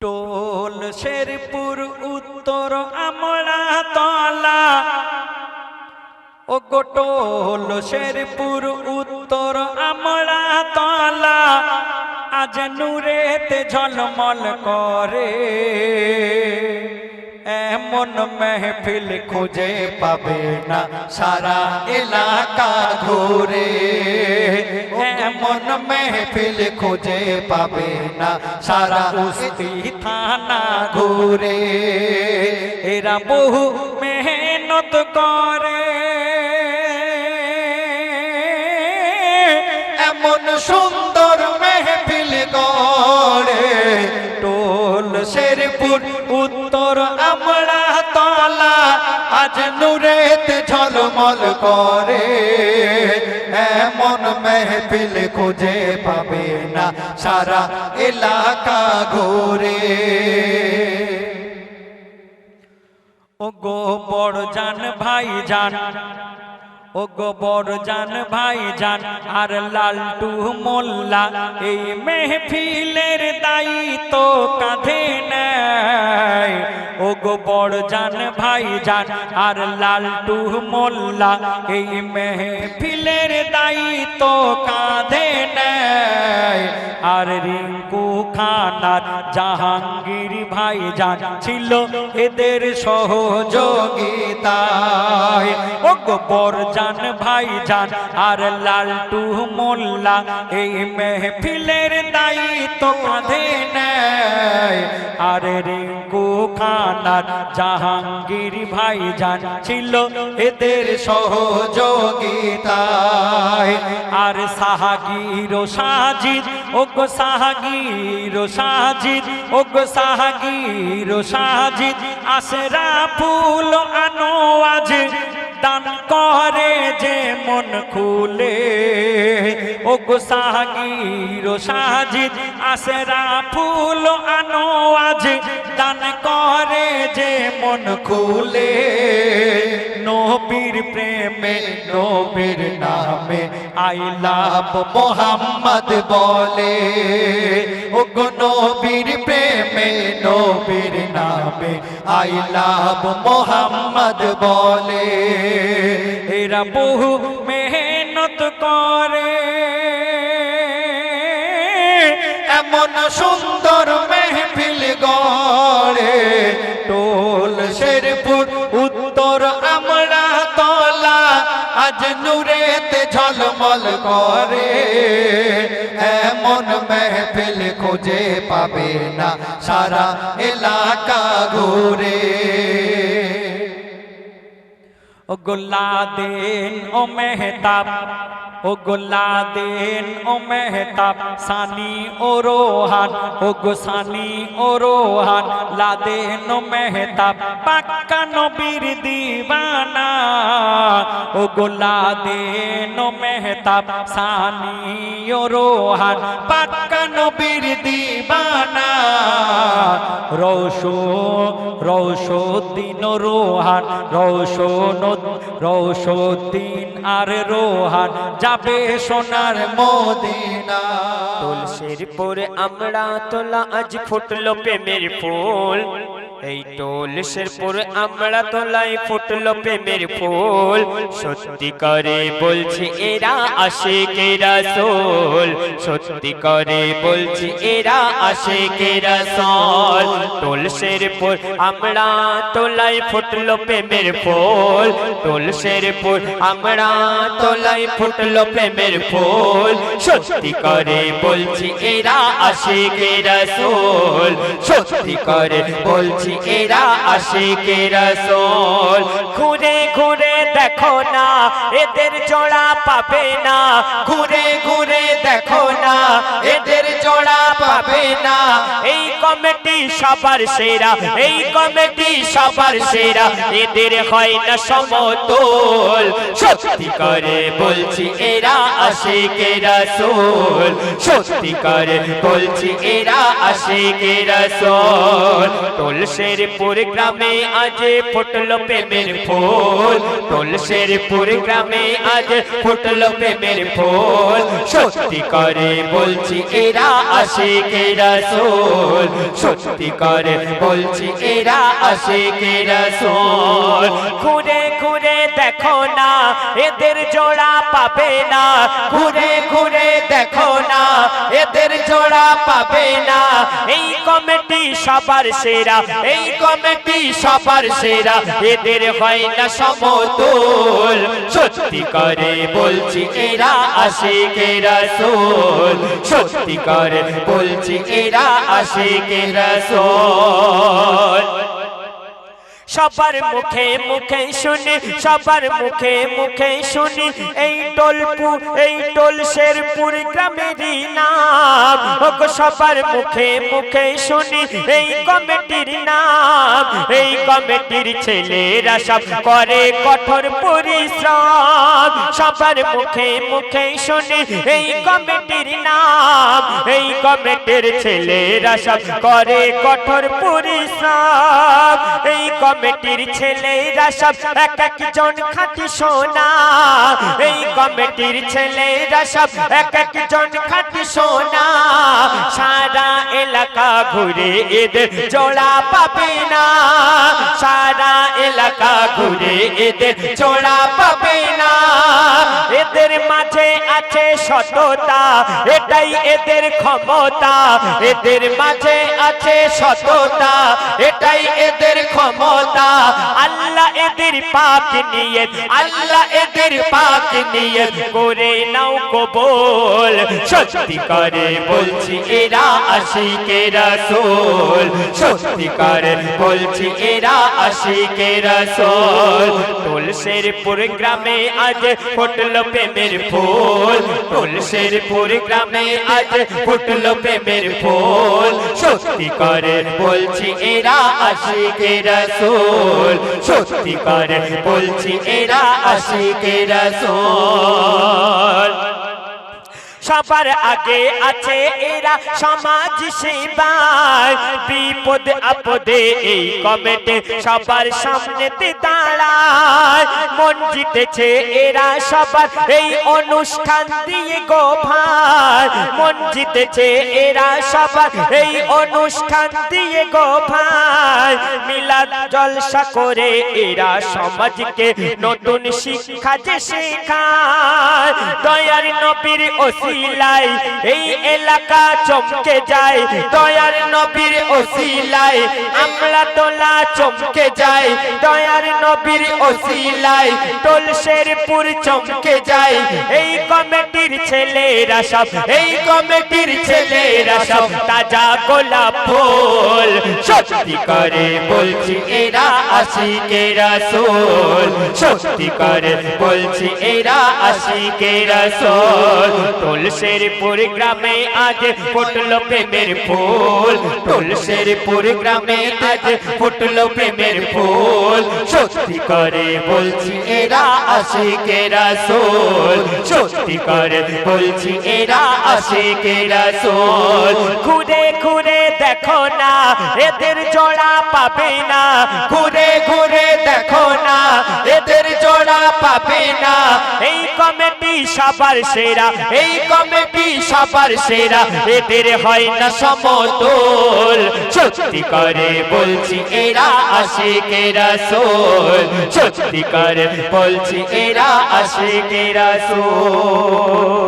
toll Sherpur উত্তর আমলা তলা ও গো toll Sherpur উত্তর আমলা তলা আজ নূরেতে ঝলমল করে এমন মেহফিল খুঁজে পাবে না সারা এলাকা ঘুরে এমন মেহফিল খুঁজে পাবে না সারা উস্তি থানা ঘুরে এরা বহু মেহনত করে এমন সুন্দর মেহফিল গড়ে টোল শেরপুর উত্তর আমলা তলা আজ নূরেতে ঝলমল করে এমন মেহফিল খুঁজে পাবে না সারা এলাকা ঘুরে ও গো বড় জান ভাই জান ও গো বড় জান ভাই জান আর লালটু মোল্লা এই মেহফিলের দায়িত্ব কাঁধে নেয় ও গো বড় জান ভাই জান আর লালটু মোল্লা এই মেহফিলের দায়িত্ব কাঁধে নেয় আর রিঙ্কু খানার জাহাঙ্গীর ভাই জান ছিল এদের সহযোগিতায় ও গো বড় জান ভাই জান আর লালটু মোল্লা এই মেহফিলের দায়িত্ব কাঁধে নেয় আর রিঙ্কু খানার জাহাঙ্গীর ভাই জান ছিল এদের সহযোগিতায় আর সাহাগীর সাজিদ ও গো সাহাগীর সাজিদ ও গো সাহাগীর সাজিদ আশরাফুল আনোয়াজ দান করে যে মন খুলে ও গো সাহাগীর সাজিদ আশরাফুল আনোয়াজ দান করে যে মন খুলে নবীর প্রেমে নবীর নামে আই লাভ মোহাম্মদ বলে ও গো নবীর প্রেমে নবীর নামে আই লাভ মোহাম্মদ বলে এরা বহু মেহনত করে এমন সুন্দর মেহফিল গড়ে টোল শেরপুর উত্তর আমলা তলা আজ নূরেতে ঝলমল করে এমন মেহফিল খুঁজে পাবে না সারা এলাকা ঘুরে ও গোল্লাদেন ও মেহতাব ও গোল্লাদেন ও মেহতাব সানি ও রোহান ও গো সানি ও রোহান লাদেন ও মেহতাব পাক্কা নবীর দিবানা ও গোল্লাদেন ও মেহতাব সানি ও রোহান পাক্কা নবীর দিবানা রৌশদ্দিন রোহান রৌশদ্দিন আর রোহান যাবে সোনার মদিনা টোল শেরপুরে আমরা তোলা আজ ফুটলো প্রেমের ফুল এই টোল শেরপুরে আমরা তোলাই ফুটলো প্রেমের ফুল সত্যি করে বলছি এরা আশিকে রাসূল সত্যি করে বলছি এরা আশিকে রাসূল টোল শেরপুর আমরা তোলাই ফুটলো প্রেমের ফুল টোল শেরপুর আমরা তোলাই ফুটলো প্রেমের ফুল সত্যি করে বলছি এরা আশিকে রাসূল সত্যি করে বলছি এরা আশিকে রাসূল ঘুরে ঘুরে দেখো না এদের জোড়া পাবে না ঘুরে ঘুরে দেখো না এদের জোড়া পাবে না এই কমিটি সবার সেরা এই কমিটি সবার সেরা এদের হয় না সমতল সত্যি করে বলছি এরা আশিকে রাসূল সত্যি করে বলছি এরা আশিকে রাসূল টোল শেরপুর গ্রামে আজ ফুটলো প্রেমের ফুল টোল তুলসীরপুর গ্রামে আজ ফুটলো প্রেমের ফুল সত্যি করে বলছি এরা আশিকে রাসূল সত্যি করে বলছি এরা আশিকে রাসূল ঘুরে ঘুরে দেখো না এদের জোড়া পাবে না ঘুরে ঘুরে দেখো না এদের জোড়া পাবে না এই কমিটি সবার সেরা এই কমিটি সবার সেরা এদের হয় না সমতুল সত্যি করে বলছি এরা আশিকে রাসূল সত্যি করে বলছি এরা আশিকে রাসূল সবার মুখে মুখে শুনি সবার মুখে মুখে শুনি এই তুলসীরপুর গ্রামেরই নাম ওগো সবার মুখে মুখে শুনি এই কমিটির নাম এই কমিটির ছেলেরা সব করে কঠোর পরিশ্রম সবার মুখে মুখে শুনি এই কমিটির নাম এই কমিটির ছেলেরা সব করে কঠোর পরিশ্রম এই কমিটির ছেলেরা সব এক একজন খাঁটি সোনা এই কমিটির ছেলেরা সব এক একজন খাঁটি সোনা সারা এলাকা ঘুরে এদের জোড়া পাবে না সারা এলাকা ঘুরে এদের জোড়া পাবে না এদের মাঝে আছে সততা এটাই এদের ক্ষমতা এদের মাঝে আছে সততা এটাই এদের ক্ষমতা আল্লাহ এদের পাক নিয়ত আল্লাহ এদের পাক নিয়ত করে নাও কবুল সত্যি করে বলছি এরা আশিকে রাসূল সত্যি করে বলছি এরা আশিকে রাসূল তুলসীরপুর গ্রামে আজ ফুটলো প্রেমের ফুল তুলসীরপুর গ্রামে আজ ফুটলো প্রেমের ফুল সত্যি করে বলছি এরা আশিকে রাসূল সত্যি করে বলছি এরা আশিকে রাসূল সবার আগে আছে এরা সমাজ সেবায় বিপদ আপদে এই কমিটি সবার সামনেতে দাঁড়ায় মন জিতেছে এরা সবার এই অনুষ্ঠান দিয়ে গো ভাই মন জিতেছে এরা সবার এই অনুষ্ঠান দিয়ে গো ভাই মিলাদ জলসা করে এরা সমাজকে নতুন শিক্ষা যে শেখায় দয়ার নবীর ওসিলায় এই এলাকা চমকে যায় দয়ার নবীর ওসিলায় আমরা তোলা চমকে যায় দয়ার নবীর ওসিলায় তুলসীরপুর চমকে যায় এই কমিটির ছেলেরা সব এই কমিটির ছেলেরা সব তাজা গোলাপ ফুল সত্যি করে বলছি এরা আশিকে রাসূল সত্যি করে বলছি এরা আশিকে রাসূল তুলসীরপুর গ্রামে আজ ফুটলো প্রেমের ফুল তুলসীরপুর গ্রামে আজ ফুটলো প্রেমের ফুল সত্যি করে বলছি এরা আশিকে রাসূল সত্যি করে বলছি এরা আশিকে রাসূল ঘুরে ঘুরে দেখো না এদের জোড়া পাবে না ঘুরে ঘুরে দেখো না এদের জোড়া পাবে না এই কমিটি সবার সেরা এই কমিটি সবার সেরা এদের হয় না সমতুল সত্যি করে বলছি এরা আশিকে রাসূল সত্যি করে বলছি এরা আশিকে রাসূল